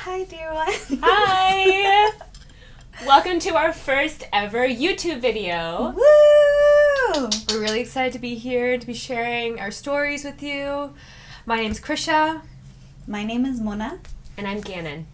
Hi, dear one. Hi! Welcome to our first ever YouTube video. Woo! We're really excited to be here, to be sharing our stories with you. My name's Krisha. My name is Mona. And I'm Gannon.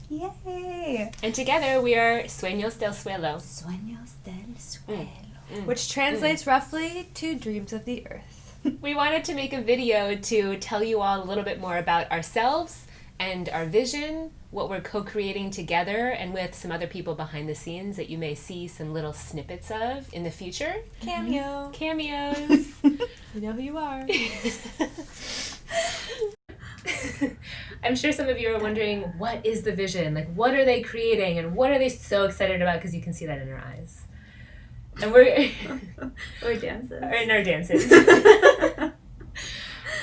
Yay! And together we are Sueños del Suelo. Sueños del Suelo. Which translates roughly to Dreams of the Earth. We wanted to make a video to tell you all a little bit more about ourselves and our vision, what we're co-creating together and with some other people behind the scenes that you may see some little snippets of in the future. Cameo. Cameos. You know who you are. I'm sure some of you are wondering, what is the vision? Like, what are they creating and what are they so excited about? Because you can see that in our eyes. And we're Or dances. or in our dances.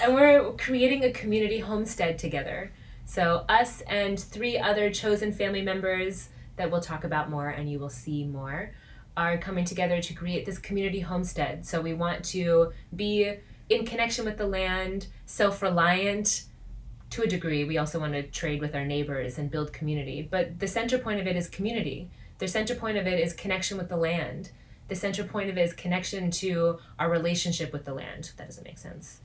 And we're creating a community homestead together. So us and 3 other chosen family members that we'll talk about more and you will see more are coming together to create this community homestead. So we want to be in connection with the land, self-reliant to a degree. We also want to trade with our neighbors and build community. But the center point of it is community. The center point of it is connection with the land. The center point of it is connection to our relationship with the land. That doesn't make sense.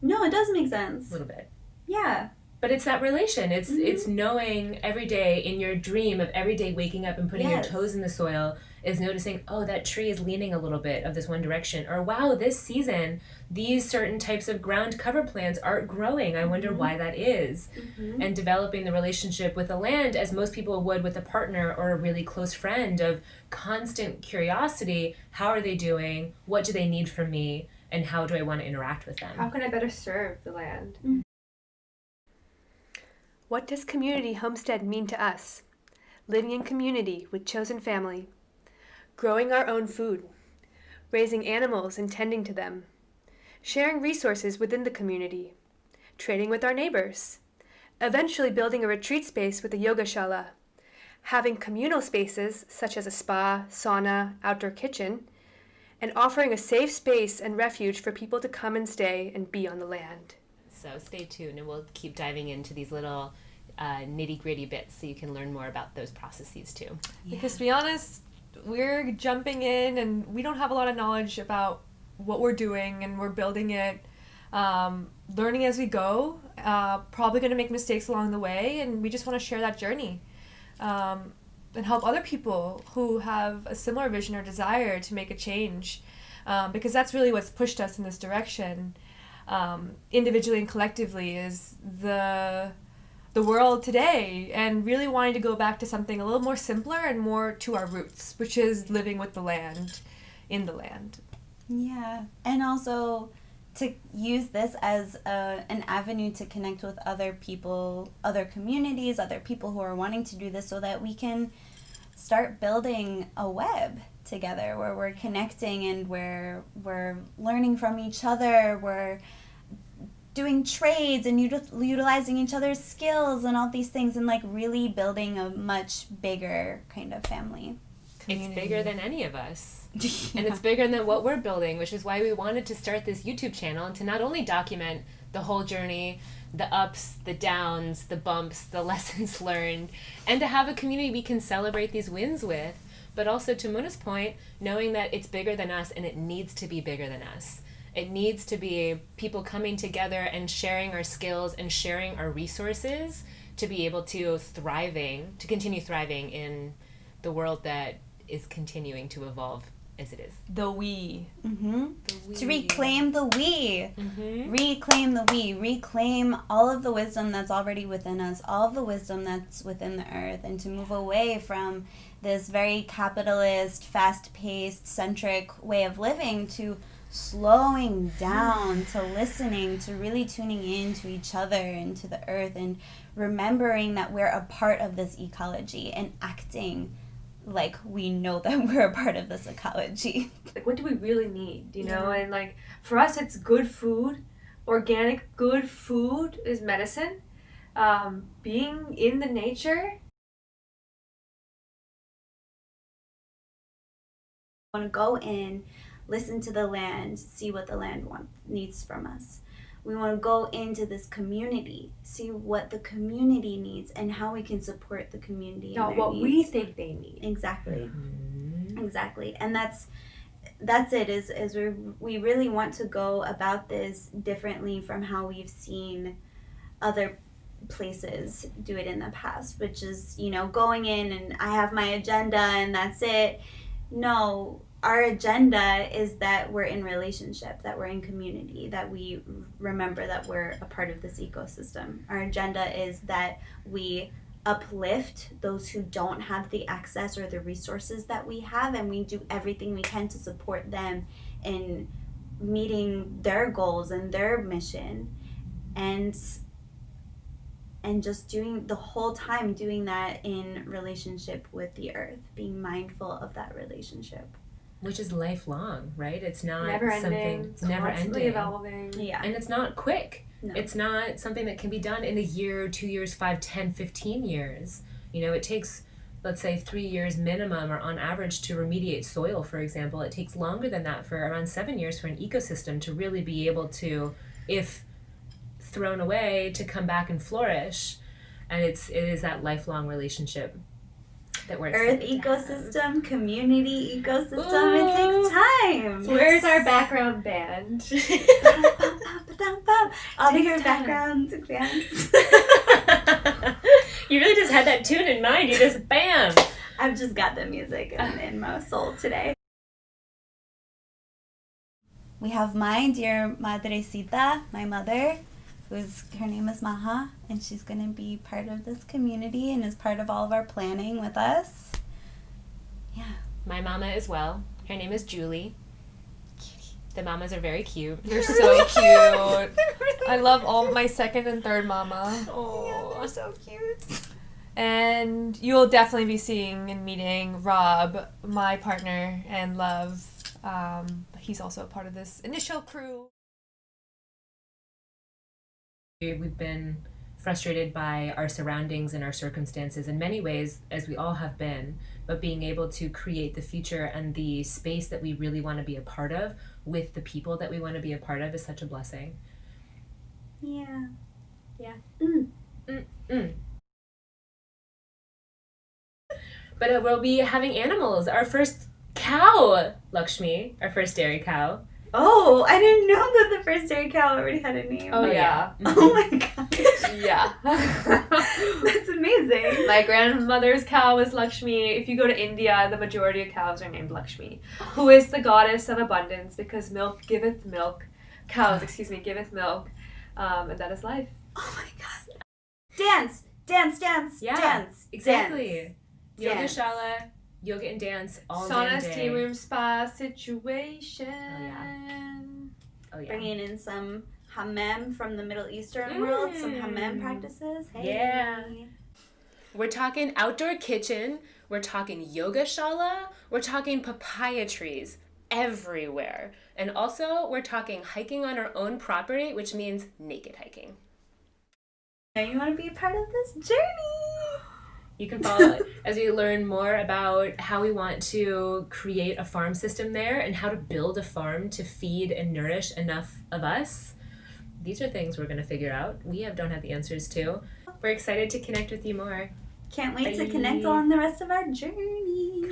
No, it does make sense. A little bit. Yeah. But it's that relation. It's knowing every day in your dream of every day waking up and putting your toes in the soil is noticing, oh, that tree is leaning a little bit of this one direction. Or, wow, this season, these certain types of ground cover plants aren't growing. I wonder why that is. And developing the relationship with the land as most people would with a partner or a really close friend of constant curiosity. How are they doing? What do they need from me? And how do I want to interact with them? How can I better serve the land? What does community homestead mean to us? Living in community with chosen family. Growing our own food. Raising animals and tending to them. Sharing resources within the community. Trading with our neighbors. Eventually building a retreat space with a yoga shala. Having communal spaces such as a spa, sauna, outdoor kitchen. And offering a safe space and refuge for people to come and stay and be on the land. So stay tuned and we'll keep diving into these little nitty-gritty bits so you can learn more about those processes too. Because to be honest, we're jumping in and we don't have a lot of knowledge about what we're doing and we're building it, learning as we go, probably going to make mistakes along the way, and we just want to share that journey and help other people who have a similar vision or desire to make a change, because that's really what's pushed us in this direction. Individually and collectively is the world today, and really wanting to go back to something a little more simpler and more to our roots, which is living with the land, in the land. Yeah. And also to use this as an avenue to connect with other people, other communities, other people who are wanting to do this so that we can start building a web together where we're connecting and where we're learning from each other, we're doing trades and utilizing each other's skills and all these things, and like really building a much bigger kind of family. It's bigger than any of us. And it's bigger than what we're building, which is why we wanted to start this YouTube channel and to not only document the whole journey, the ups, the downs, the bumps, the lessons learned, and to have a community we can celebrate these wins with, but also to Muna's point, knowing that it's bigger than us and it needs to be bigger than us. It needs to be people coming together and sharing our skills and sharing our resources to be able to continue thriving in the world that is continuing to evolve as it is. The we. To reclaim the we. Reclaim the we. Reclaim all of the wisdom that's already within us, all of the wisdom that's within the earth, and to move away from this very capitalist, fast-paced, centric way of living to slowing down, to listening, to really tuning in to each other and to the earth, and remembering that we're a part of this ecology and acting like we know that we're a part of this ecology. Like, what do we really need, you know? And like, for us, it's good food. Organic, good food is medicine. Being in the nature. I want to go in, listen to the land, see what the land needs from us. We want to go into this community, see what the community needs and how we can support the community. Not what we think they need. Exactly. Exactly. And that's it, is we really want to go about this differently from how we've seen other places do it in the past, which is, going in and I have my agenda and that's it. No, our agenda is that we're in relationship, that we're in community, that we remember that we're a part of this ecosystem. Our agenda is that we uplift those who don't have the access or the resources that we have, and we do everything we can to support them in meeting their goals and their mission, and just doing the whole time doing that in relationship with the earth, being mindful of that relationship, which is lifelong, right? It's not never something ending. It's never ending, Evolving. Yeah. And it's not quick. No. It's not something that can be done in a year, 2 years, 5, 10, 15 years. It takes, let's say, 3 years minimum or on average to remediate soil, for example. It takes longer than that, for around 7 years, for an ecosystem to really be able to, if thrown away, to come back and flourish. And it is that lifelong relationship that we're Earth excited to ecosystem, have. community ecosystem. Ooh. It takes time. So where's our background band? I'll be Takes your time. background dance. You really just had that tune in mind. You just bam. I've just got the music in my soul today. We have my dear Madrecita, my mother, her name is Maha, and she's going to be part of this community and is part of all of our planning with us. Yeah. My mama as well. Her name is Julie. The mamas are very cute. You're so cute. I love all my second and third mama. Oh, they're so cute. And you'll definitely be seeing and meeting Rob, my partner and love. He's also a part of this initial crew. We've been frustrated by our surroundings and our circumstances in many ways, as we all have been, but being able to create the future and the space that we really want to be a part of with the people that we want to be a part of is such a blessing. Yeah. Yeah. But we'll be having animals. Our first cow, Lakshmi, our first dairy cow. Oh, I didn't know that the first dairy cow already had a name. Oh, yeah. Oh my gosh. Yeah. That's amazing. My grandmother's cow was Lakshmi. If you go to India, the majority of cows are named Lakshmi, who is the goddess of abundance, because milk giveth milk. Cows, giveth milk. And that is life. Oh my god. Dance. Yeah, Dance. exactly. Dance. Yogashala, yoga and dance all Saunas, day. tea room, spa situation. Oh yeah. Bringing in some hammam from the Middle Eastern world, some hammam practices. Hey. Yeah. We're talking outdoor kitchen, we're talking yogashala, we're talking papaya trees everywhere. And also, we're talking hiking on our own property, which means naked hiking. You want to be a part of this journey? You can follow it as we learn more about how we want to create a farm system there and how to build a farm to feed and nourish enough of us. These are things we're going to figure out. We don't have the answers to. We're excited to connect with you more. Can't wait Bye. to connect on the rest of our journey.